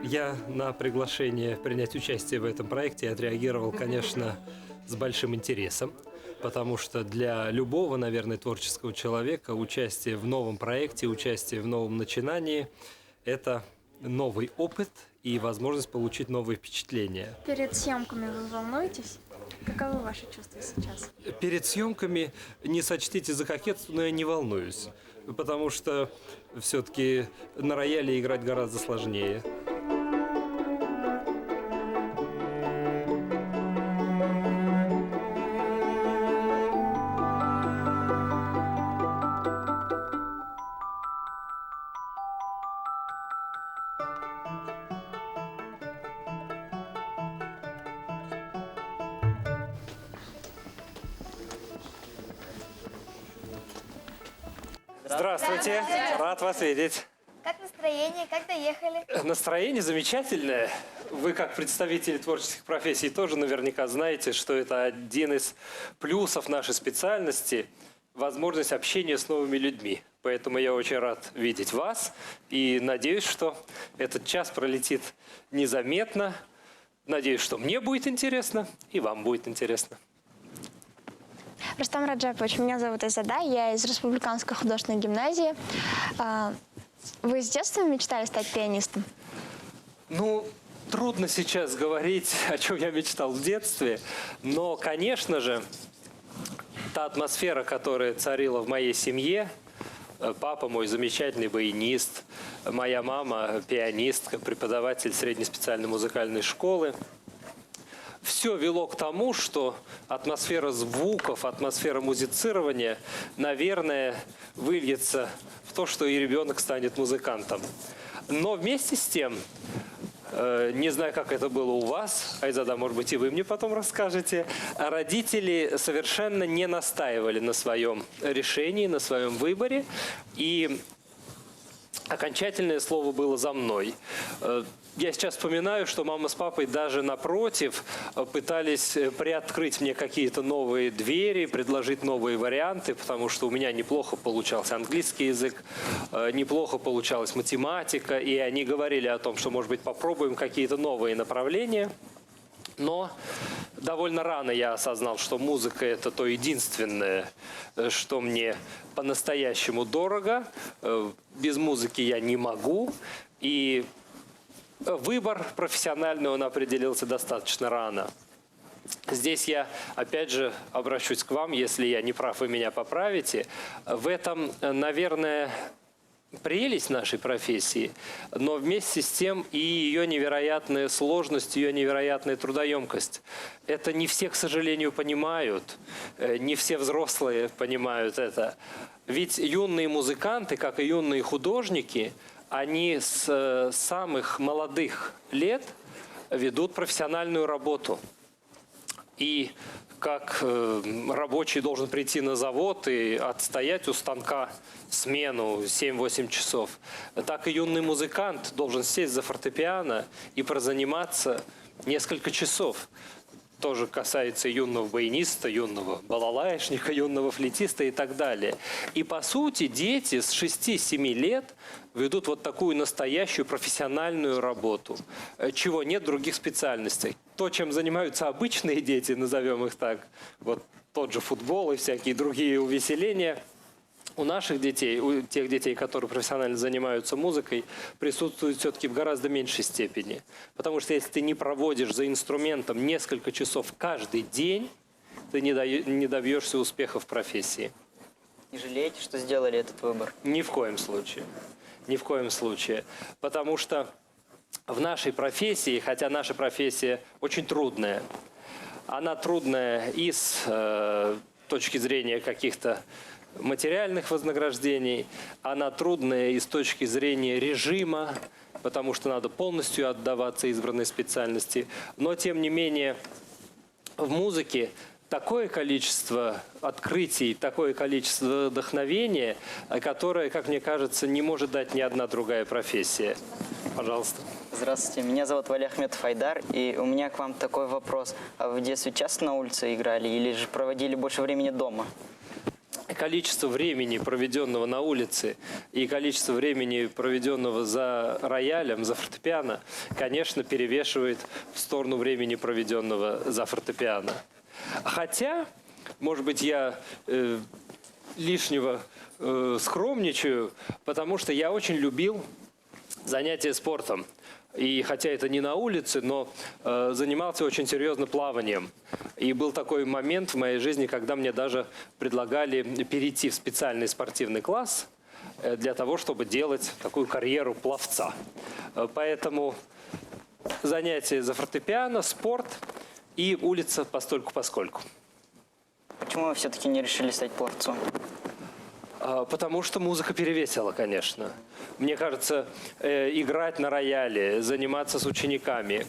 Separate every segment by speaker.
Speaker 1: Я на приглашение принять участие в этом проекте отреагировал, конечно, с большим интересом, потому что для любого, наверное, творческого человека участие в новом проекте, участие в новом начинании – это новый опыт и возможность получить новые впечатления.
Speaker 2: Перед съемками вы волнуетесь? Каковы ваши чувства сейчас?
Speaker 1: Перед съемками не сочтите за кокетство, но я не волнуюсь, потому что все-таки на рояле играть гораздо сложнее. Здравствуйте, рад вас видеть.
Speaker 3: Как настроение? Как доехали?
Speaker 1: Настроение замечательное. Вы, как представители творческих профессий, тоже наверняка знаете, что это один из плюсов нашей специальности – возможность общения с новыми людьми. Поэтому я очень рад видеть вас и надеюсь, что этот час пролетит незаметно. Надеюсь, что мне будет интересно и вам будет интересно.
Speaker 3: Рустам Раджапович, меня зовут Азада, я из Республиканской художественной гимназии. Вы с детства мечтали стать пианистом?
Speaker 1: Ну, трудно сейчас говорить, о чем я мечтал в детстве, но, конечно же, та атмосфера, которая царила в моей семье, папа мой замечательный баянист, моя мама пианистка, преподаватель средней специальной музыкальной школы, все вело к тому, что атмосфера звуков, атмосфера музицирования, наверное, выльется в то, что и ребенок станет музыкантом. Но вместе с тем, не знаю, как это было у вас, Айзада, может быть, и вы мне потом расскажете, родители совершенно не настаивали на своем решении, на своем выборе, и окончательное слово было за мной. Я сейчас вспоминаю, что мама с папой даже напротив пытались приоткрыть мне какие-то новые двери, предложить новые варианты, потому что у меня неплохо получался английский язык, неплохо получалась математика, и они говорили о том, что, может быть, попробуем какие-то новые направления. Но довольно рано я осознал, что музыка – это то единственное, что мне по-настоящему дорого. Без музыки я не могу, и выбор профессиональный, он определился достаточно рано. Здесь я, опять же, обращусь к вам, если я не прав, вы меня поправите. В этом, наверное, прелесть нашей профессии, но вместе с тем и ее невероятная сложность, ее невероятная трудоемкость. Это не все, к сожалению, понимают, не все взрослые понимают это. Ведь юные музыканты, как и юные художники, они с самых молодых лет ведут профессиональную работу. И как рабочий должен прийти на завод и отстоять у станка смену 7-8 часов, так и юный музыкант должен сесть за фортепиано и прозаниматься несколько часов. Тоже касается юного баяниста, юного балалаишника, юного флейтиста и так далее. И по сути дети с 6-7 лет ведут вот такую настоящую профессиональную работу, чего нет в других специальностей. То, чем занимаются обычные дети, назовем их так, вот тот же футбол и всякие другие увеселения, у наших детей, у тех детей, которые профессионально занимаются музыкой, присутствует все-таки в гораздо меньшей степени. Потому что если ты не проводишь за инструментом несколько часов каждый день, ты не добьешься успеха в профессии.
Speaker 4: Не жалеете, что сделали этот выбор?
Speaker 1: Ни в коем случае. Ни в коем случае. Потому что в нашей профессии, хотя наша профессия очень трудная, она трудная и с точки зрения каких-то материальных вознаграждений, она трудная и с точки зрения режима, потому что надо полностью отдаваться избранной специальности. Но, тем не менее, в музыке такое количество открытий, такое количество вдохновения, которое, как мне кажется, не может дать ни одна другая профессия. Пожалуйста.
Speaker 4: Здравствуйте, меня зовут Вали Ахметов Айдар, и у меня к вам такой вопрос. А вы в детстве часто на улице играли или же проводили больше времени дома?
Speaker 1: количество времени, проведенного на улице, и количество времени, проведенного за роялем, за фортепиано, конечно, перевешивает в сторону времени, проведенного за фортепиано. Хотя, может быть, я лишнего скромничаю, потому что я очень любил занятия спортом. И хотя это не на улице, но занимался очень серьезно плаванием. И был такой момент в моей жизни, когда мне даже предлагали перейти в специальный спортивный класс для того, чтобы делать такую карьеру пловца. Поэтому занятия за фортепиано, спорт и улица постольку-поскольку.
Speaker 4: Почему вы все-таки не решили стать пловцом?
Speaker 1: Потому что музыка перевесила, конечно. Мне кажется, играть на рояле, заниматься с учениками,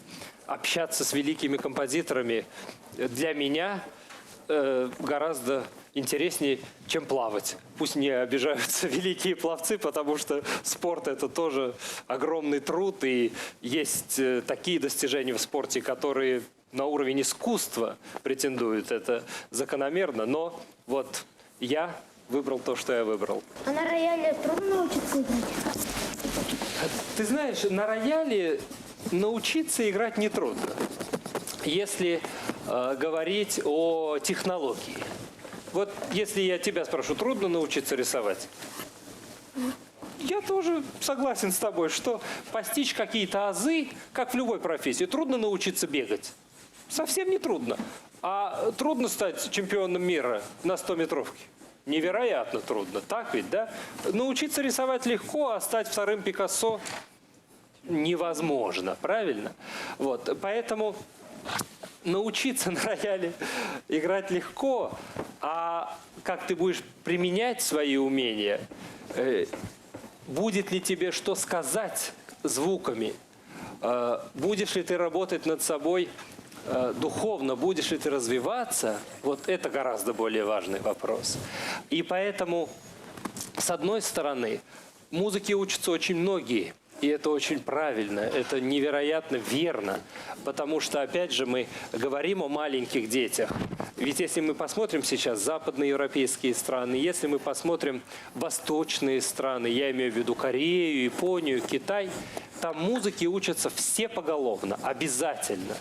Speaker 1: общаться с великими композиторами для меня гораздо интереснее, чем плавать. Пусть не обижаются великие пловцы, потому что спорт – это тоже огромный труд, и есть такие достижения в спорте, которые на уровень искусства претендуют. Это закономерно, но вот я выбрал то, что я выбрал.
Speaker 5: А на рояле трудно научиться играть?
Speaker 1: Ты знаешь, на рояле научиться играть нетрудно, если говорить о технологии. Вот если я тебя спрошу, трудно научиться рисовать? Я тоже согласен с тобой, что постичь какие-то азы, как в любой профессии, трудно научиться бегать. Совсем не трудно. А трудно стать чемпионом мира на 100-метровке? Невероятно трудно, так ведь, да? Научиться рисовать легко, а стать вторым Пикассо невозможно, правильно? Вот, поэтому научиться на рояле играть легко, а как ты будешь применять свои умения, будет ли тебе что сказать звуками, будешь ли ты работать над собой духовно, будешь ли ты развиваться, вот это гораздо более важный вопрос. И поэтому, с одной стороны, музыке учатся очень многие, и это очень правильно, это невероятно верно, потому что, опять же, мы говорим о маленьких детях. Ведь если мы посмотрим сейчас западноевропейские страны, если мы посмотрим восточные страны, я имею в виду Корею, Японию, Китай, там музыке учатся все поголовно, обязательно.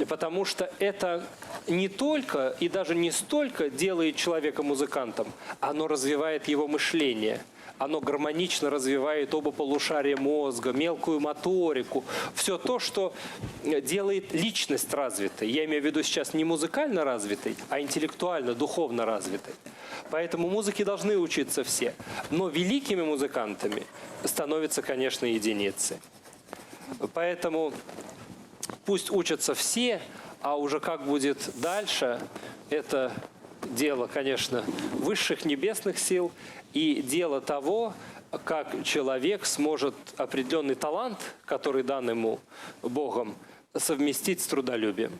Speaker 1: Потому что это не только и даже не столько делает человека музыкантом, оно развивает его мышление. Оно гармонично развивает оба полушария мозга, мелкую моторику. Все то, что делает личность развитой. Я имею в виду сейчас не музыкально развитой, а интеллектуально, духовно развитой. Поэтому музыке должны учиться все. Но великими музыкантами становятся, конечно, единицы. Поэтому пусть учатся все, а уже как будет дальше, это дело, конечно, высших небесных сил и дело того, как человек сможет определенный талант, который дан ему Богом, совместить с трудолюбием.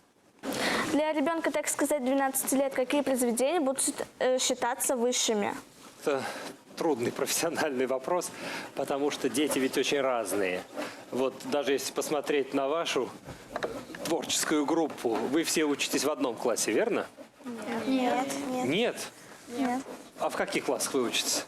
Speaker 6: Для ребенка, так сказать, 12 лет, какие произведения будут считаться высшими?
Speaker 1: Это трудный профессиональный вопрос, потому что дети ведь очень разные. Вот даже если посмотреть на вашу творческую группу, вы все учитесь в одном классе, верно?
Speaker 3: Нет.
Speaker 1: Нет?
Speaker 3: Нет.
Speaker 1: А в каких классах вы учитесь?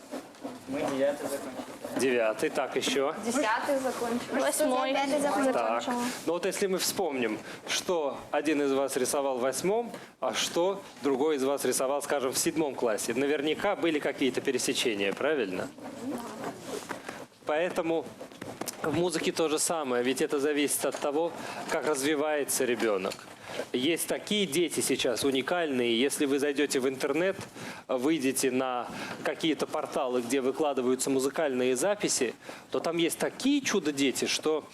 Speaker 4: Мы 9 закончили.
Speaker 1: 9, так еще.
Speaker 2: 10-й закончил.
Speaker 6: 8-й.
Speaker 1: Так. Ну вот если мы вспомним, что один из вас рисовал в 8-м, а что другой из вас рисовал, скажем, в 7-м классе, наверняка были какие-то пересечения, правильно? Поэтому в музыке то же самое, ведь это зависит от того, как развивается ребенок. Есть такие дети сейчас уникальные. Если вы зайдете в интернет, выйдете на какие-то порталы, где выкладываются музыкальные записи, то там есть такие чудо-дети, что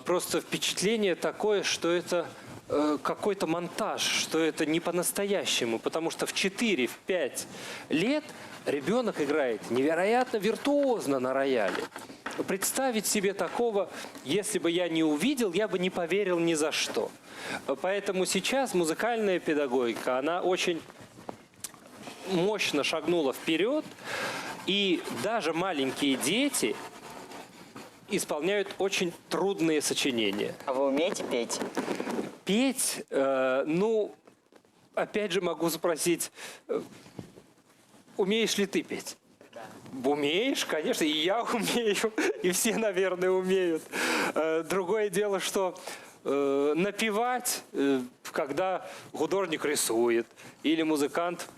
Speaker 1: просто впечатление такое, что это какой-то монтаж, что это не по-настоящему. Потому что в 4-5 лет ребенок играет невероятно виртуозно на рояле. Представить себе такого, если бы я не увидел, я бы не поверил ни за что. Поэтому сейчас музыкальная педагогика, она очень мощно шагнула вперед, и даже маленькие дети исполняют очень трудные сочинения.
Speaker 4: А вы умеете петь?
Speaker 1: Петь, ну, опять же могу спросить, умеешь ли ты петь? Умеешь, конечно, и я умею, и все, наверное, умеют. Другое дело, что напевать, когда художник рисует или музыкант,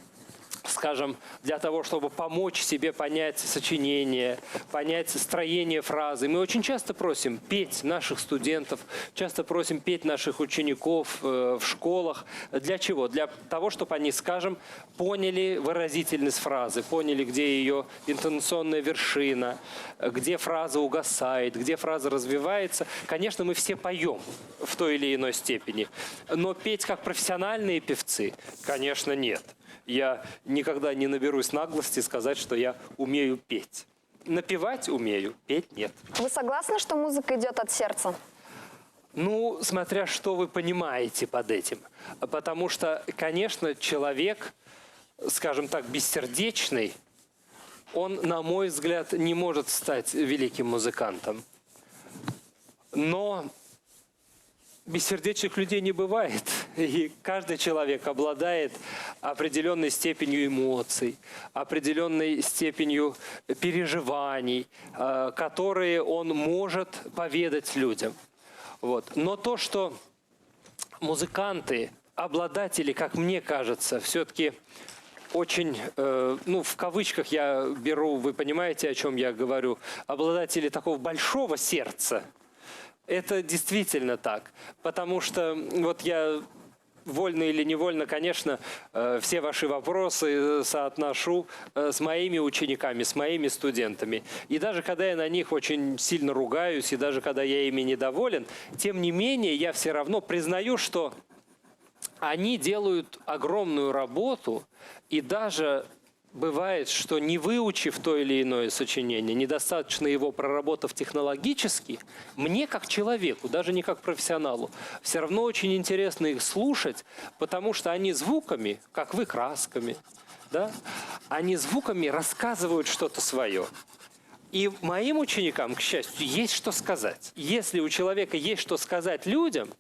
Speaker 1: скажем, для того, чтобы помочь себе понять сочинение, понять строение фразы. Мы очень часто просим петь наших студентов, часто просим петь наших учеников в школах. Для чего? Для того, чтобы они, скажем, поняли выразительность фразы, поняли, где ее интонационная вершина, где фраза угасает, где фраза развивается. Конечно, мы все поем в той или иной степени, но петь как профессиональные певцы, конечно, нет. Я никогда не наберусь наглости сказать, что я умею петь. Напевать умею, петь нет.
Speaker 7: Вы согласны, что музыка идет от сердца?
Speaker 1: Ну, смотря что вы понимаете под этим. Потому что, конечно, человек, скажем так, бессердечный, он, на мой взгляд, не может стать великим музыкантом. Но бессердечных людей не бывает. И каждый человек обладает определенной степенью эмоций, определенной степенью переживаний, которые он может поведать людям. Вот. Но то, что музыканты, обладатели, как мне кажется, все-таки очень, ну, в кавычках я беру, вы понимаете, о чем я говорю, обладатели такого большого сердца, это действительно так, потому что вот я вольно или невольно, конечно, все ваши вопросы соотношу с моими учениками, с моими студентами. И даже когда я на них очень сильно ругаюсь, и даже когда я ими недоволен, тем не менее я все равно признаю, что они делают огромную работу, и даже бывает, что не выучив то или иное сочинение, недостаточно его проработав технологически, мне как человеку, даже не как профессионалу, все равно очень интересно их слушать, потому что они звуками, как вы красками, да, они звуками рассказывают что-то свое. И моим ученикам, к счастью, есть что сказать. Если у человека есть что сказать людям,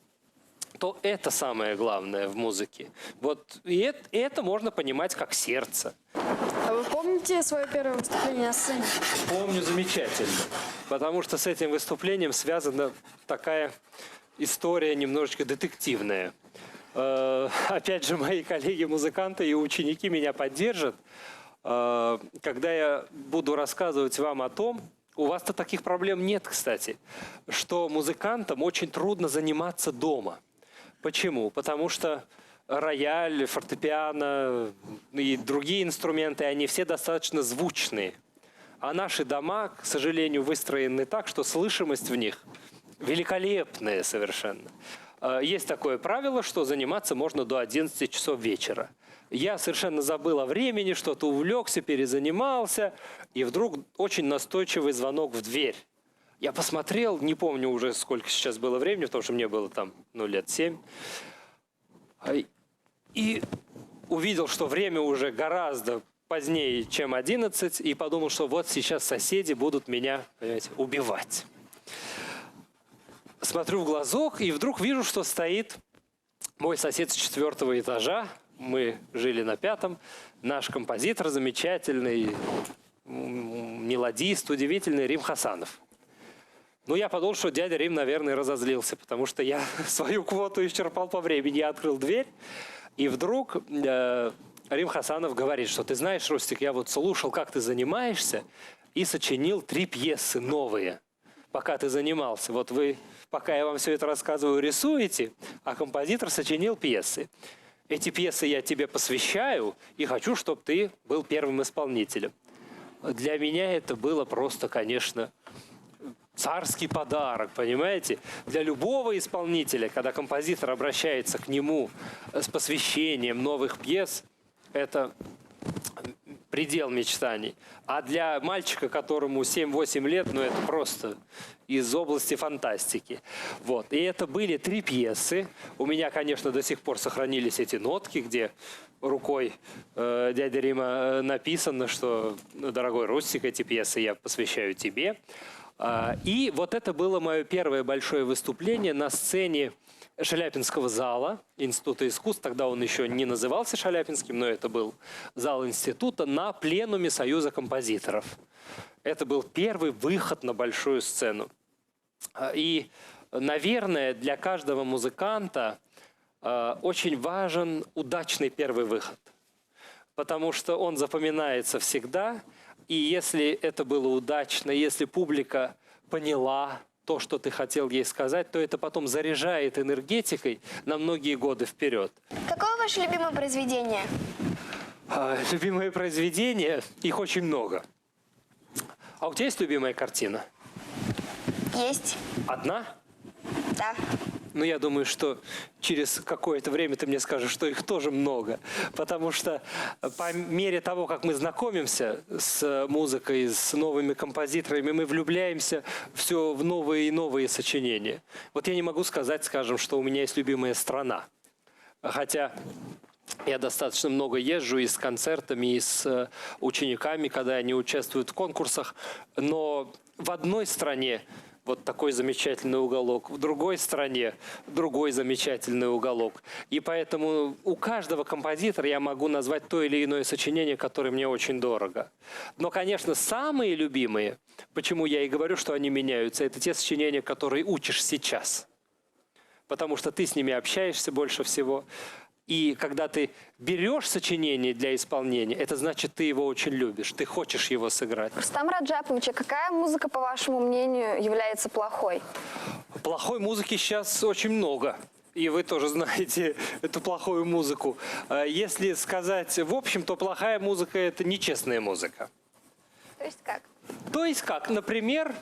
Speaker 1: то это самое главное в музыке. Вот, и это можно понимать как сердце.
Speaker 2: А вы помните свое первое выступление на сцене?
Speaker 1: Помню замечательно, потому что с этим выступлением связана такая история немножечко детективная. Опять же, мои коллеги-музыканты и ученики меня поддержат. Когда я буду рассказывать вам о том, у вас-то таких проблем нет, кстати, что музыкантам очень трудно заниматься дома. Почему? Потому что рояль, фортепиано и другие инструменты, они все достаточно звучные. А наши дома, к сожалению, выстроены так, что слышимость в них великолепная совершенно. Есть такое правило, что заниматься можно до 11 часов вечера. Я совершенно забыл о времени, что-то увлекся, перезанимался, и вдруг очень настойчивый звонок в дверь. Я посмотрел, не помню уже, сколько сейчас было времени, потому что мне было там, лет 7. И увидел, что время уже гораздо позднее, чем 11, и подумал, что вот сейчас соседи будут меня, понимаете, убивать. Смотрю в глазок, и вдруг вижу, что стоит мой сосед с 4-го этажа. Мы жили на 5-м. Наш композитор замечательный, мелодист, удивительный Рим Хасанов. Ну, я подумал, что дядя Рим, наверное, разозлился, потому что я свою квоту исчерпал по времени. Я открыл дверь, и вдруг Рим Хасанов говорит, что ты знаешь, Ростик, я вот слушал, как ты занимаешься, и сочинил 3 пьесы новые, пока ты занимался. Вот вы, пока я вам все это рассказываю, рисуете, а композитор сочинил пьесы. Эти пьесы я тебе посвящаю, и хочу, чтобы ты был первым исполнителем. Для меня это было просто, конечно, царский подарок, понимаете? Для любого исполнителя, когда композитор обращается к нему с посвящением новых пьес, это предел мечтаний. А для мальчика, которому 7-8 лет, это просто из области фантастики. Вот. И это были 3 пьесы. У меня, конечно, до сих пор сохранились эти нотки, где рукой дяди Рима написано, что, дорогой Ростик, эти пьесы я посвящаю тебе. И вот это было мое первое большое выступление на сцене Шаляпинского зала Института искусств. Тогда он еще не назывался Шаляпинским, но это был зал института на пленуме Союза композиторов. Это был первый выход на большую сцену. И, наверное, для каждого музыканта очень важен удачный первый выход. Потому что он запоминается всегда. И если это было удачно, если публика поняла то, что ты хотел ей сказать, то это потом заряжает энергетикой на многие годы вперед.
Speaker 5: Какое ваше любимое произведение?
Speaker 1: Любимые произведения, их очень много. А у тебя есть любимая картина?
Speaker 5: Есть.
Speaker 1: Одна?
Speaker 5: Да.
Speaker 1: Ну, я думаю, что через какое-то время ты мне скажешь, что их тоже много. Потому что по мере того, как мы знакомимся с музыкой, с новыми композиторами, мы влюбляемся все в новые и новые сочинения. Вот я не могу сказать, скажем, что у меня есть любимая страна. Хотя я достаточно много езжу и с концертами, и с учениками, когда они участвуют в конкурсах. Но в одной стране вот такой замечательный уголок, в другой стране другой замечательный уголок. И поэтому у каждого композитора я могу назвать то или иное сочинение, которое мне очень дорого. Но, конечно, самые любимые, почему я и говорю, что они меняются, это те сочинения, которые учишь сейчас. Потому что ты с ними общаешься больше всего. И когда ты берешь сочинение для исполнения, это значит, ты его очень любишь, ты хочешь его сыграть.
Speaker 7: Рустам Раджапович, а какая музыка, по вашему мнению, является плохой?
Speaker 1: Плохой музыки сейчас очень много. И вы тоже знаете эту плохую музыку. Если сказать в общем, то плохая музыка – это нечестная музыка.
Speaker 7: То есть как?
Speaker 1: То есть как? Например,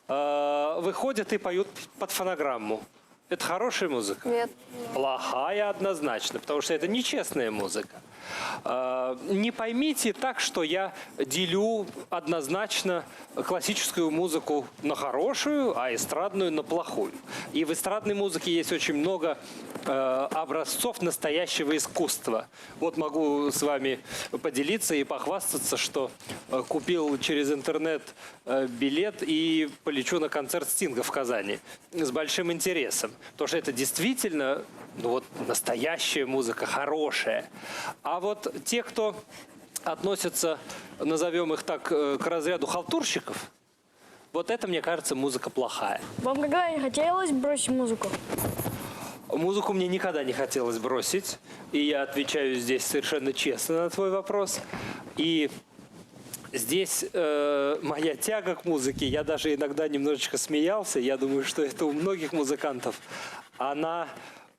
Speaker 1: выходят и поют под фонограмму. Это хорошая музыка?
Speaker 7: Нет.
Speaker 1: Плохая однозначно, потому что это нечестная музыка. Не поймите так, что я делю однозначно классическую музыку на хорошую, а эстрадную на плохую. И в эстрадной музыке есть очень много образцов настоящего искусства. Вот могу с вами поделиться и похвастаться, что купил через интернет билет и полечу на концерт Стинга в Казани с большим интересом. Потому что это действительно настоящая музыка, хорошая. А вот те, кто относятся, назовем их так, к разряду халтурщиков, вот это, мне кажется, музыка плохая.
Speaker 8: Вам когда не хотелось бросить музыку?
Speaker 1: Музыку мне никогда не хотелось бросить. И я отвечаю здесь совершенно честно на твой вопрос. И здесь моя тяга к музыке, я даже иногда немножечко смеялся, я думаю, что это у многих музыкантов, она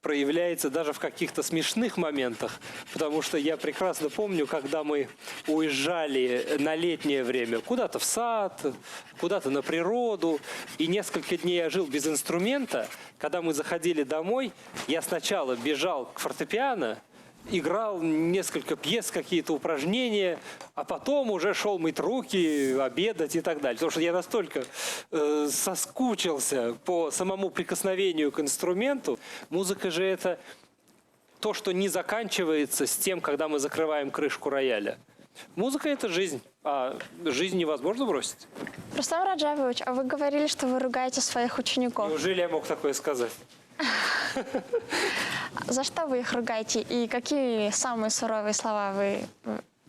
Speaker 1: проявляется даже в каких-то смешных моментах, потому что я прекрасно помню, когда мы уезжали на летнее время куда-то в сад, куда-то на природу, и несколько дней я жил без инструмента. Когда мы заходили домой, я сначала бежал к фортепиано, играл несколько пьес, какие-то упражнения, а потом уже шел мыть руки, обедать и так далее. Потому что я настолько соскучился по самому прикосновению к инструменту. Музыка же это то, что не заканчивается с тем, когда мы закрываем крышку рояля. Музыка – это жизнь, а жизнь невозможно бросить.
Speaker 3: Рустам Раджапович, а вы говорили, что вы ругаете своих учеников.
Speaker 1: Неужели я мог такое сказать?
Speaker 3: За что вы их ругаете и какие самые суровые слова вы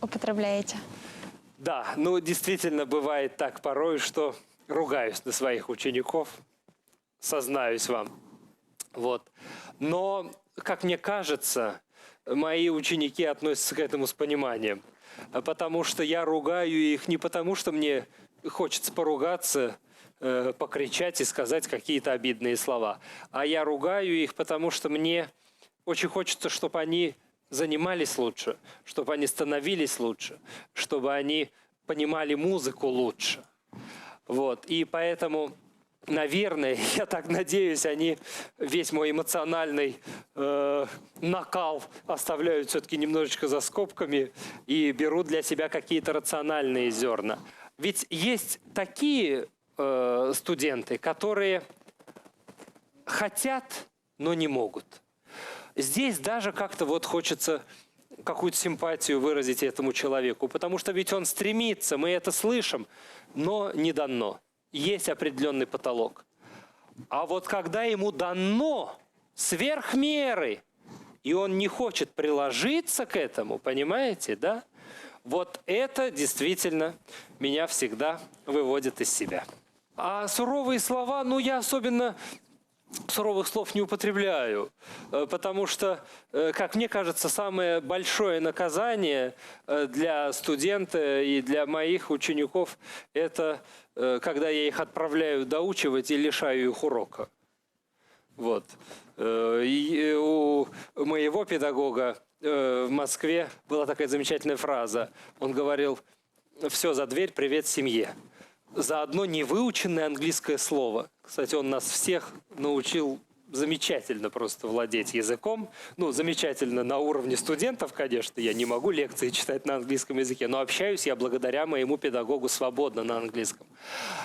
Speaker 3: употребляете?
Speaker 1: Да, действительно бывает так порой, что ругаюсь на своих учеников, сознаюсь вам. Вот. Но, как мне кажется, мои ученики относятся к этому с пониманием. Потому что я ругаю их не потому, что мне хочется поругаться, покричать и сказать какие-то обидные слова. А я ругаю их, потому что мне очень хочется, чтобы они занимались лучше, чтобы они становились лучше, чтобы они понимали музыку лучше. Вот. И поэтому, наверное, я так надеюсь, они весь мой эмоциональный накал оставляют все-таки немножечко за скобками и берут для себя какие-то рациональные зерна. Ведь есть такие студенты, которые хотят, но не могут. Здесь даже как-то хочется какую-то симпатию выразить этому человеку, потому что ведь он стремится, мы это слышим, но не дано. есть определенный потолок. А вот когда ему дано сверх меры, и он не хочет приложиться к этому, понимаете, да? Вот это действительно меня всегда выводит из себя. А суровые слова, ну, я особенно суровых слов не употребляю, потому что, как мне кажется, самое большое наказание для студента и для моих учеников – это когда я их отправляю доучивать и лишаю их урока. Вот. И у моего педагога в Москве была такая замечательная фраза. Он говорил: «Все, за дверь, привет семье». За одно невыученное английское слово. Кстати, он нас всех научил замечательно просто владеть языком. Ну, замечательно на уровне студентов, конечно. Я не могу лекции читать на английском языке, но общаюсь я благодаря моему педагогу свободно на английском.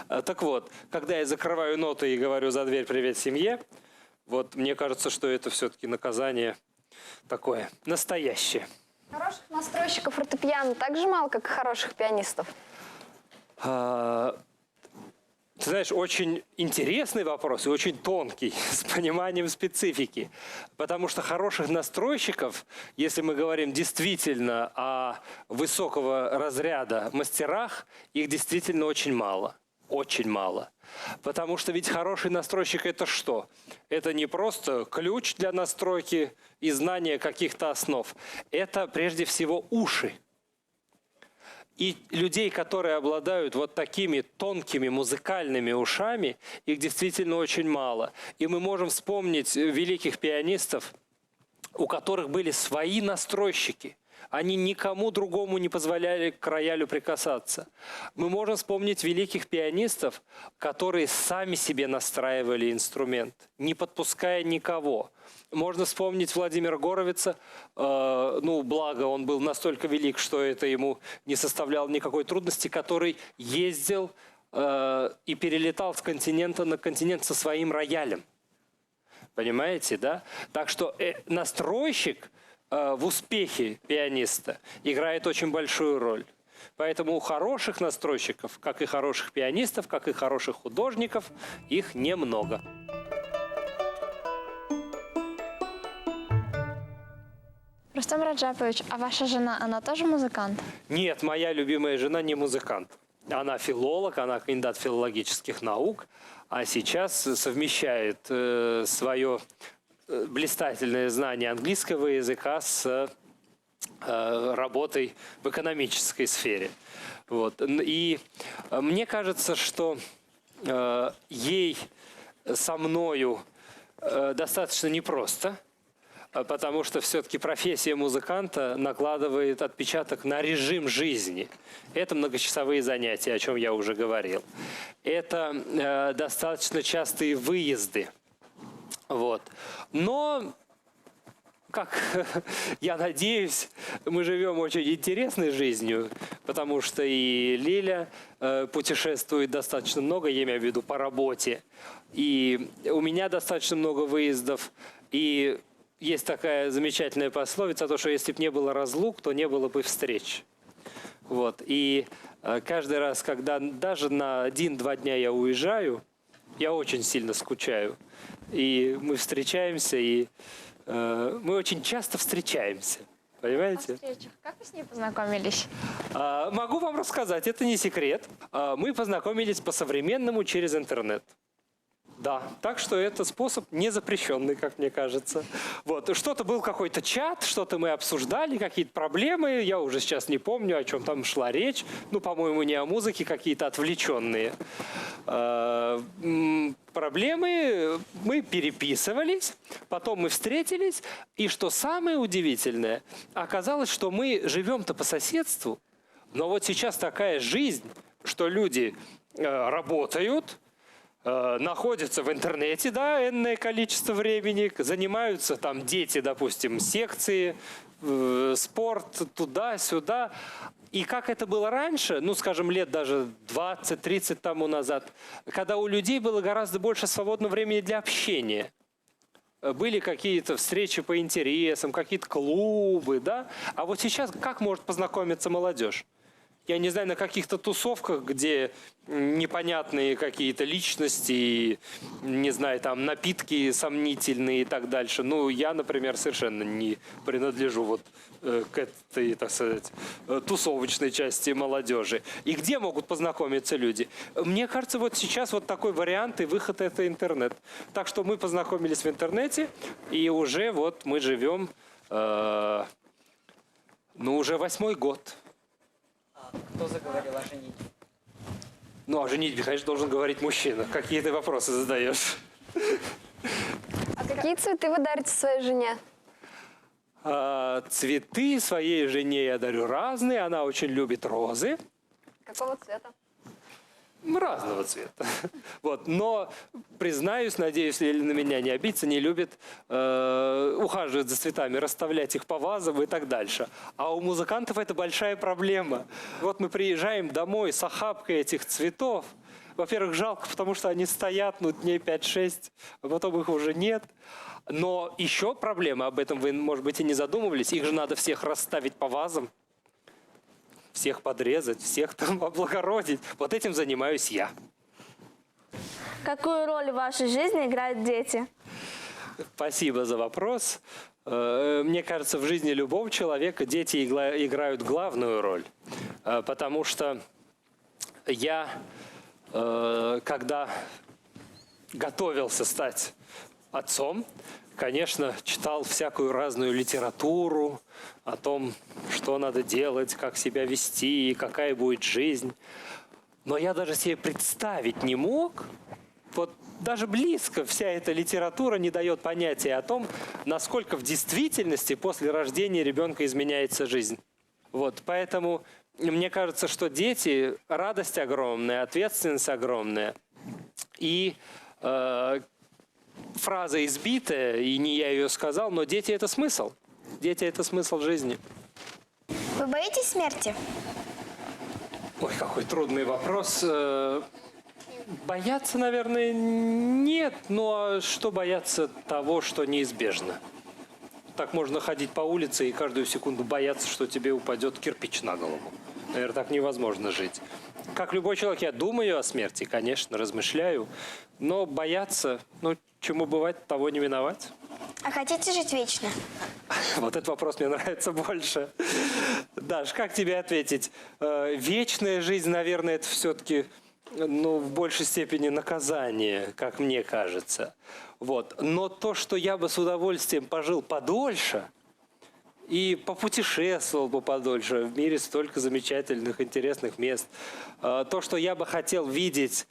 Speaker 1: Так вот, когда я закрываю ноты и говорю «за дверь, привет семье», вот мне кажется, что это все-таки наказание такое настоящее.
Speaker 7: Хороших настройщиков фортепиано так же мало, как и хороших пианистов?
Speaker 1: Ты знаешь, очень интересный вопрос и очень тонкий, с пониманием специфики. Потому что хороших настройщиков, если мы говорим действительно о высокого разряда мастерах, их действительно очень мало. Очень мало. Потому что ведь хороший настройщик – это что? Это не просто ключ для настройки и знания каких-то основ. Это прежде всего уши. И людей, которые обладают вот такими тонкими музыкальными ушами, их действительно очень мало. И мы можем вспомнить великих пианистов, у которых были свои настройщики. Они никому другому не позволяли к роялю прикасаться. Мы можем вспомнить великих пианистов, которые сами себе настраивали инструмент, не подпуская никого. Можно вспомнить Владимира Горовица. Ну, благо, он был настолько велик, что это ему не составляло никакой трудности, который ездил и перелетал с континента на континент со своим роялем. Понимаете, да? Так что настройщик в успехе пианиста играет очень большую роль. Поэтому у хороших настройщиков, как и хороших пианистов, как и хороших художников, их немного.
Speaker 3: Рустам Раджапович, а ваша жена, она тоже музыкант?
Speaker 1: Нет, моя любимая жена не музыкант. Она филолог, она кандидат филологических наук, а сейчас совмещает свое блистательное знание английского языка с работой в экономической сфере. Вот. И мне кажется, что ей со мною достаточно непросто, потому что все-таки профессия музыканта накладывает отпечаток на режим жизни. Это многочасовые занятия, о чем я уже говорил. Это достаточно частые выезды. Вот. Но, как я надеюсь, мы живем очень интересной жизнью, потому что и Лиля путешествует достаточно много, я имею в виду по работе. И у меня достаточно много выездов. И есть такая замечательная пословица, то, что если бы не было разлук, то не было бы встреч. Вот. И каждый раз, когда даже на 1-2 дня я уезжаю, я очень сильно скучаю. И мы встречаемся, и мы очень часто встречаемся. Понимаете?
Speaker 3: Как вы с ней познакомились?
Speaker 1: Могу вам рассказать, это не секрет. Мы познакомились по-современному через интернет. Да, так что это способ не запрещенный, как мне кажется. Вот. Что-то был какой-то чат, что-то мы обсуждали, какие-то проблемы. Я уже сейчас не помню, о чем там шла речь. Ну, по-моему, не о музыке, какие-то отвлеченные проблемы. Мы переписывались, потом мы встретились. И что самое удивительное, оказалось, что мы живем-то по соседству. Но вот сейчас такая жизнь, что люди работают, находятся в интернете, да, энное количество времени, занимаются там дети, допустим, секции, спорт, туда-сюда. И как это было раньше, ну, скажем, лет даже 20-30 тому назад, когда у людей было гораздо больше свободного времени для общения. Были какие-то встречи по интересам, какие-то клубы, да. А вот сейчас как может познакомиться молодежь? я не знаю, на каких-то тусовках, где непонятные какие-то личности, не знаю, там напитки сомнительные и так дальше. Ну, я, например, совершенно не принадлежу вот к этой, так сказать, тусовочной части молодежи. И где могут познакомиться люди? Мне кажется, вот сейчас вот такой вариант и выход – это интернет. Так что мы познакомились в интернете, и уже вот мы живем, ну, уже 8-й год.
Speaker 4: Кто заговорил о женитьбе?
Speaker 1: Ну, о женитьбе, конечно, должен говорить мужчина. Какие ты вопросы задаешь?
Speaker 7: А какие цветы вы дарите своей жене?
Speaker 1: Цветы своей жене я дарю разные. Она очень любит розы.
Speaker 7: Какого цвета?
Speaker 1: Разного цвета. Вот. Но, признаюсь, надеюсь, Лили на меня не обидится, не любит ухаживать за цветами, расставлять их по вазам и так дальше. А у музыкантов это большая проблема. Вот мы приезжаем домой с охапкой этих цветов. Во-первых, жалко, потому что они стоят дней 5-6, а потом их уже нет. Но еще проблема, об этом вы, может быть, и не задумывались, их же надо всех расставить по вазам. Всех подрезать, всех там облагородить. Вот этим занимаюсь я.
Speaker 6: Какую роль в вашей жизни играют дети?
Speaker 1: Спасибо за вопрос. Мне кажется, в жизни любого человека дети играют главную роль. Потому что я, когда готовился стать отцом, конечно, читал всякую разную литературу о том, что надо делать, как себя вести, какая будет жизнь. Но я даже себе представить не мог, вот даже близко вся эта литература не дает понятия о том, насколько в действительности после рождения ребенка изменяется жизнь. Вот, поэтому мне кажется, что дети – радость огромная, ответственность огромная. И фраза избитая, и не я ее сказал, но дети – это смысл. Дети – это смысл жизни.
Speaker 5: Вы боитесь смерти?
Speaker 1: Ой, какой трудный вопрос. Бояться, наверное, нет. Но что бояться того, что неизбежно? Так можно ходить по улице и каждую секунду бояться, что тебе упадет кирпич на голову. Наверное, так невозможно жить. Как любой человек, я думаю о смерти, конечно, размышляю. Но бояться, чему бывать, того не миновать.
Speaker 5: А хотите жить вечно?
Speaker 1: Вот этот вопрос мне нравится больше. Даш, как тебе ответить? Вечная жизнь, наверное, это все-таки, в большей степени наказание, как мне кажется. Вот. Но то, что я бы с удовольствием пожил подольше и попутешествовал бы подольше, в мире столько замечательных, интересных мест. То, что я бы хотел видеть,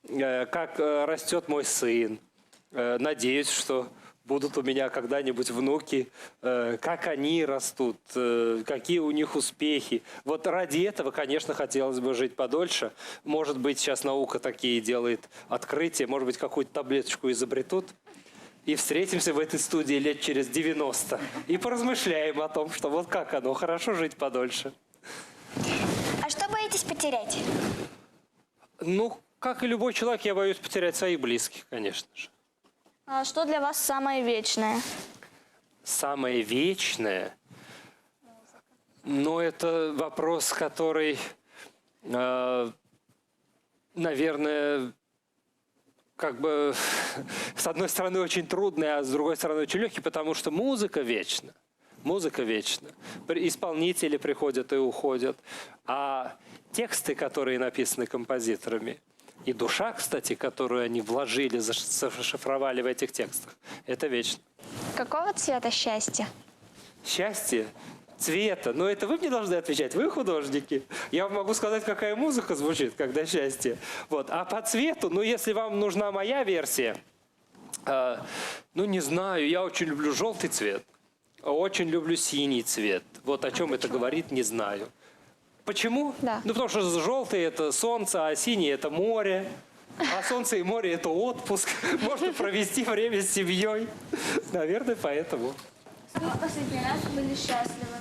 Speaker 1: как растет мой сын. Надеюсь, что будут у меня когда-нибудь внуки, как они растут, какие у них успехи. Вот ради этого, конечно, хотелось бы жить подольше. Может быть, сейчас наука такие делает открытия, может быть, какую-то таблеточку изобретут. И встретимся в этой студии лет через 90 и поразмышляем о том, что вот как оно, хорошо жить подольше.
Speaker 5: А что боитесь потерять?
Speaker 1: Как и любой человек, я боюсь потерять своих близких, конечно же.
Speaker 6: А что для вас самое вечное?
Speaker 1: Самое вечное? Это вопрос, который, наверное, с одной стороны очень трудный, а с другой стороны очень легкий, потому что музыка вечна. Музыка вечна. Исполнители приходят и уходят. А тексты, которые написаны композиторами, и душа, кстати, которую они вложили, зашифровали в этих текстах, это вечно.
Speaker 3: Какого цвета счастье?
Speaker 1: Счастье? Цвета. Это вы мне должны отвечать, вы художники. Я вам могу сказать, какая музыка звучит, когда счастье. Вот. А по цвету, если вам нужна моя версия, не знаю, я очень люблю желтый цвет, очень люблю синий цвет. Вот о чем это говорит, не знаю. Почему?
Speaker 3: Да.
Speaker 1: Потому что желтый – это солнце, а синий – это море. А солнце и море – это отпуск. Можно провести время с семьей. Наверное, поэтому.
Speaker 6: Последний раз были счастливы?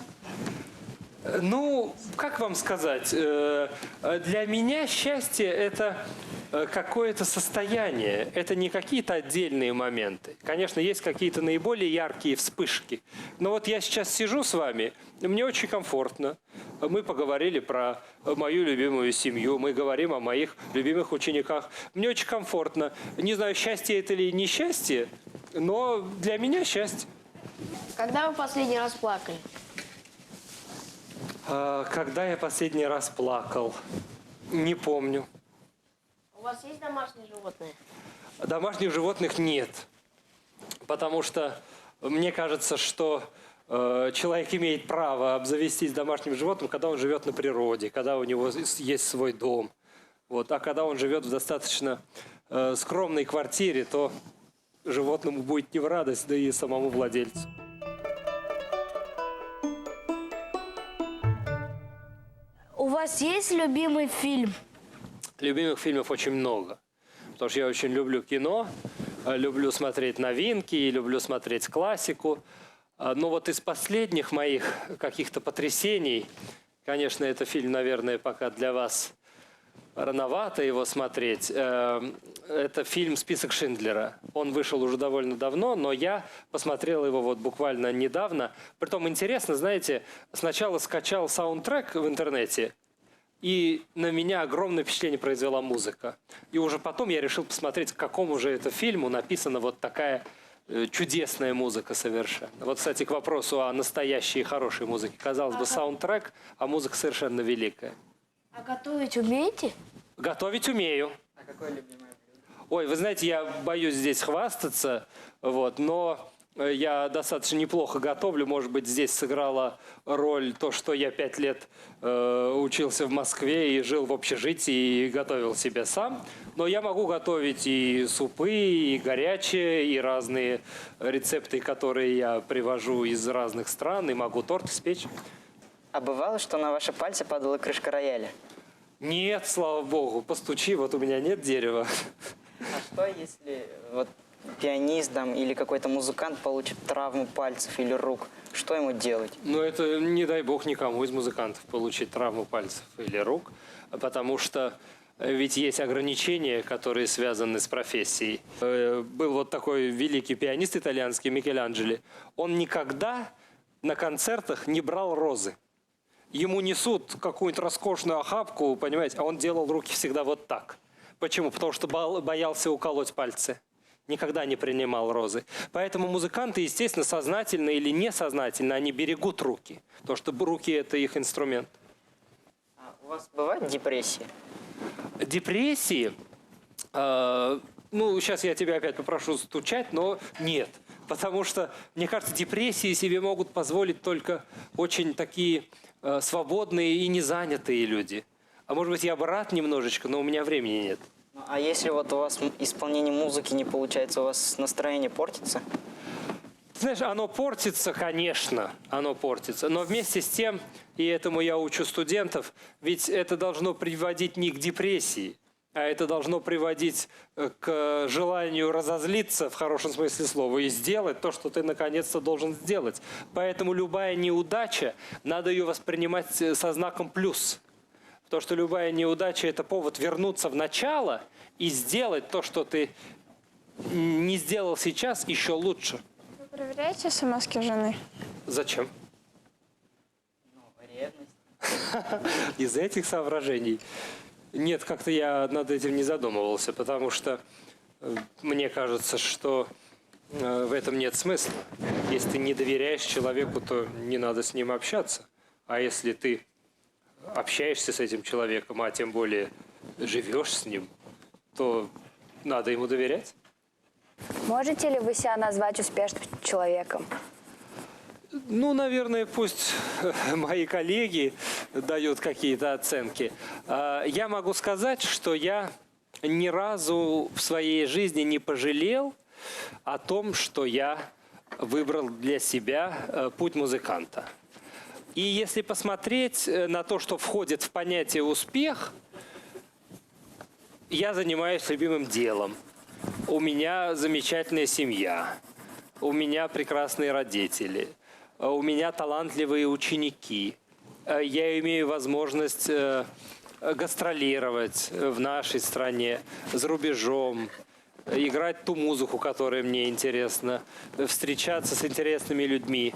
Speaker 1: Как вам сказать? Для меня счастье – это какое-то состояние. Это не какие-то отдельные моменты. Конечно, есть какие-то наиболее яркие вспышки. Но вот я сейчас сижу с вами, мне очень комфортно. Мы поговорили про мою любимую семью, мы говорим о моих любимых учениках. Мне очень комфортно. Не знаю, счастье это или несчастье, но для меня счастье.
Speaker 8: Когда вы последний раз плакали?
Speaker 1: Когда я последний раз плакал? Не помню.
Speaker 8: У вас есть домашние животные?
Speaker 1: Домашних животных нет. Потому что мне кажется, что человек имеет право обзавестись домашним животным, когда он живет на природе, когда у него есть свой дом. Вот. А когда он живет в достаточно скромной квартире, то животному будет не в радость, да и самому владельцу.
Speaker 8: У вас есть любимый фильм?
Speaker 1: Любимых фильмов очень много. Потому что я очень люблю кино, люблю смотреть новинки, люблю смотреть классику. Но вот из последних моих каких-то потрясений, конечно, это фильм, наверное, пока для вас рановато его смотреть. Это фильм «Список Шиндлера». Он вышел уже довольно давно, но я посмотрел его вот буквально недавно. Притом интересно, знаете, сначала скачал саундтрек в интернете, и на меня огромное впечатление произвела музыка. И уже потом я решил посмотреть, к какому же это фильму написана вот такая чудесная музыка совершенно. Вот, кстати, к вопросу о настоящей и хорошей музыке. Казалось бы, саундтрек, а музыка совершенно великая.
Speaker 8: А готовить умеете?
Speaker 1: Готовить умею.
Speaker 4: А какое любимое блюдо?
Speaker 1: Ой, вы знаете, я боюсь здесь хвастаться, вот, но я достаточно неплохо готовлю. Может быть, здесь сыграла роль то, что я 5 лет учился в Москве и жил в общежитии и готовил себе сам. Но я могу готовить и супы, и горячие, и разные рецепты, которые я привожу из разных стран, и могу торт испечь.
Speaker 4: А бывало, что на ваши пальцы падала крышка рояля?
Speaker 1: Нет, слава богу, постучи, вот у меня нет дерева.
Speaker 4: А что, если вот пианист там, или какой-то музыкант получит травму пальцев или рук? Что ему делать?
Speaker 1: Но это, не дай бог, никому из музыкантов получить травму пальцев или рук, потому что ведь есть ограничения, которые связаны с профессией. Был вот такой великий пианист итальянский Микеланджело. Он никогда на концертах не брал розы. Ему несут какую-нибудь роскошную охапку, понимаете, а он делал руки всегда вот так. Почему? Потому что боялся уколоть пальцы. Никогда не принимал розы. Поэтому музыканты, естественно, сознательно или несознательно, они берегут руки. Потому что руки – это их инструмент.
Speaker 4: А у вас бывает депрессия?
Speaker 1: Депрессии, ну, сейчас я тебя опять попрошу стучать, но нет. Потому что, мне кажется, депрессии себе могут позволить только очень такие свободные и незанятые люди. А может быть, я бы рад немножечко, но у меня времени нет.
Speaker 4: Ну, а если вот у вас исполнение музыки не получается, у вас настроение портится?
Speaker 1: Знаешь, оно портится, конечно, оно портится. Но вместе с тем, и этому я учу студентов, ведь это должно приводить не к депрессии, а это должно приводить к желанию разозлиться, в хорошем смысле слова, и сделать то, что ты наконец-то должен сделать. Поэтому любая неудача, надо ее воспринимать со знаком плюс. Потому что любая неудача – это повод вернуться в начало и сделать то, что ты не сделал сейчас, еще лучше.
Speaker 3: Вы проверяете смс-ки жены?
Speaker 1: Зачем?
Speaker 4: Ну, ревность.
Speaker 1: Из этих соображений. Нет, как-то я над этим не задумывался, потому что мне кажется, что в этом нет смысла. Если ты не доверяешь человеку, то не надо с ним общаться. А если ты общаешься с этим человеком, а тем более живешь с ним, то надо ему доверять.
Speaker 7: Можете ли вы себя назвать успешным человеком?
Speaker 1: Ну, наверное, пусть мои коллеги дают какие-то оценки. Я могу сказать, что я ни разу в своей жизни не пожалел о том, что я выбрал для себя путь музыканта. И если посмотреть на то, что входит в понятие «успех», я занимаюсь любимым делом. У меня замечательная семья, у меня прекрасные родители, у меня талантливые ученики. Я имею возможность гастролировать в нашей стране, за рубежом, играть ту музыку, которая мне интересна, встречаться с интересными людьми.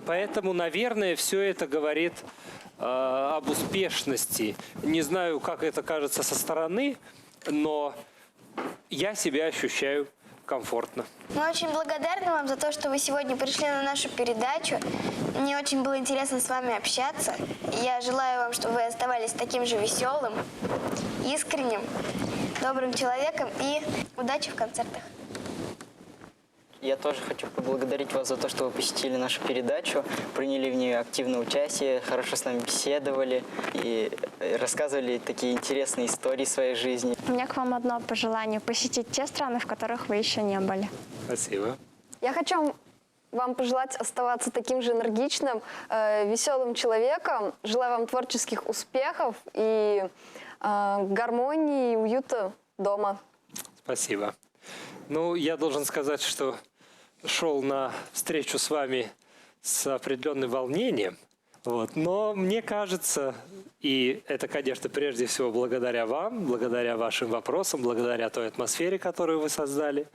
Speaker 1: Поэтому, наверное, все это говорит об успешности. Не знаю, как это кажется со стороны, но я себя ощущаю комфортно.
Speaker 5: Мы очень благодарны вам за то, что вы сегодня пришли на нашу передачу. Мне очень было интересно с вами общаться. Я желаю вам, чтобы вы оставались таким же веселым, искренним, добрым человеком и удачи в концертах.
Speaker 4: Я тоже хочу поблагодарить вас за то, что вы посетили нашу передачу, приняли в ней активное участие, хорошо с нами беседовали и рассказывали такие интересные истории своей жизни.
Speaker 3: У меня к вам одно пожелание – посетить те страны, в которых вы еще не были.
Speaker 1: Спасибо.
Speaker 7: Я хочу вам пожелать оставаться таким же энергичным, веселым человеком. Желаю вам творческих успехов и гармонии и уюта дома.
Speaker 1: Спасибо. Ну, я должен сказать, что шел на встречу с вами с определенным волнением. Вот. Но мне кажется, и это, конечно, прежде всего благодаря вам, благодаря вашим вопросам, благодаря той атмосфере, которую вы создали,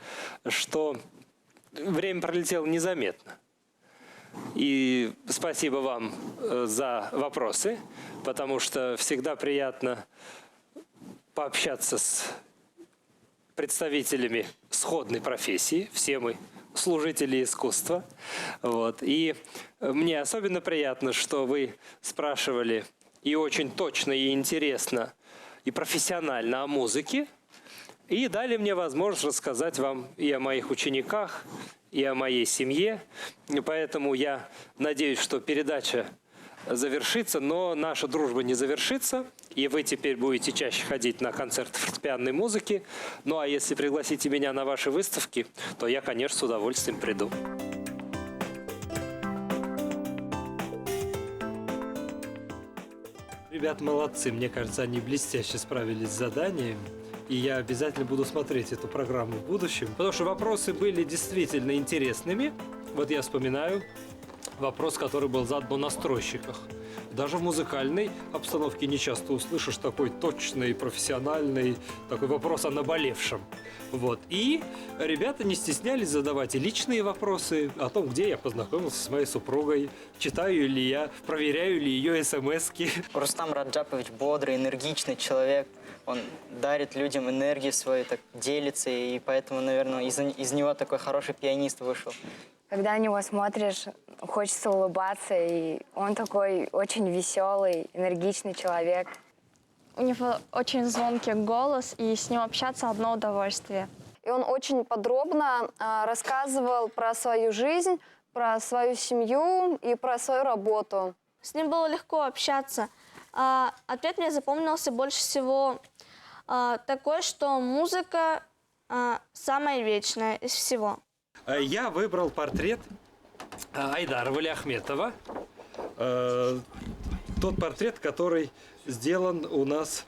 Speaker 1: что время пролетело незаметно. И спасибо вам за вопросы, потому что всегда приятно пообщаться с представителями сходной профессии. Все мы служители искусства. Вот. И мне особенно приятно, что вы спрашивали и очень точно, и интересно, и профессионально о музыке. И дали мне возможность рассказать вам и о моих учениках, и о моей семье. И поэтому я надеюсь, что передача завершится, но наша дружба не завершится. И вы теперь будете чаще ходить на концерты фортепианной музыки. Ну а если пригласите меня на ваши выставки, то я, конечно, с удовольствием приду. Ребята молодцы, мне кажется, они блестяще справились с заданием. И я обязательно буду смотреть эту программу в будущем. Потому что вопросы были действительно интересными. Вот я вспоминаю вопрос, который был задан о настройщиках. Даже в музыкальной обстановке не часто услышишь такой точный, профессиональный такой вопрос о наболевшем. Вот. И ребята не стеснялись задавать и личные вопросы о том, где я познакомился с моей супругой, читаю ли я, проверяю ли ее смски.
Speaker 4: Рустам Раджапович бодрый, энергичный человек. Он дарит людям энергию свою, так делится, и поэтому, наверное, из него такой хороший пианист вышел.
Speaker 9: Когда на него смотришь, хочется улыбаться, и он такой очень веселый, энергичный человек.
Speaker 3: У него очень звонкий голос, и с ним общаться одно удовольствие.
Speaker 7: И он очень подробно рассказывал про свою жизнь, про свою семью и про свою работу.
Speaker 6: С ним было легко общаться. Ответ мне запомнился больше всего такой, что музыка самая вечная из всего.
Speaker 1: Я выбрал портрет Айдара Валиахметова. Тот портрет, который сделан у нас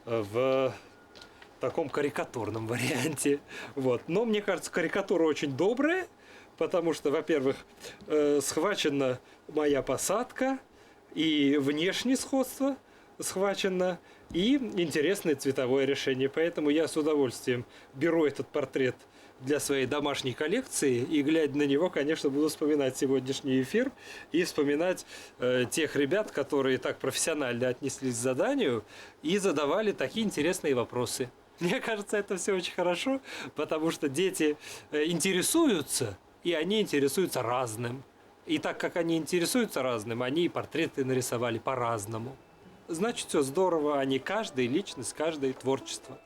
Speaker 1: в таком карикатурном варианте. Вот. Но мне кажется, карикатура очень добрая, потому что, во-первых, схвачена моя посадка, и внешнее сходство схвачено, и интересное цветовое решение. Поэтому я с удовольствием беру этот портрет для своей домашней коллекции, и, глядя на него, конечно, буду вспоминать сегодняшний эфир и вспоминать тех ребят, которые так профессионально отнеслись к заданию и задавали такие интересные вопросы. Мне кажется, это все очень хорошо, потому что дети интересуются, и они интересуются разным. И так как они интересуются разным, они и портреты нарисовали по-разному. Значит, все здорово, они каждая личность, каждое творчество.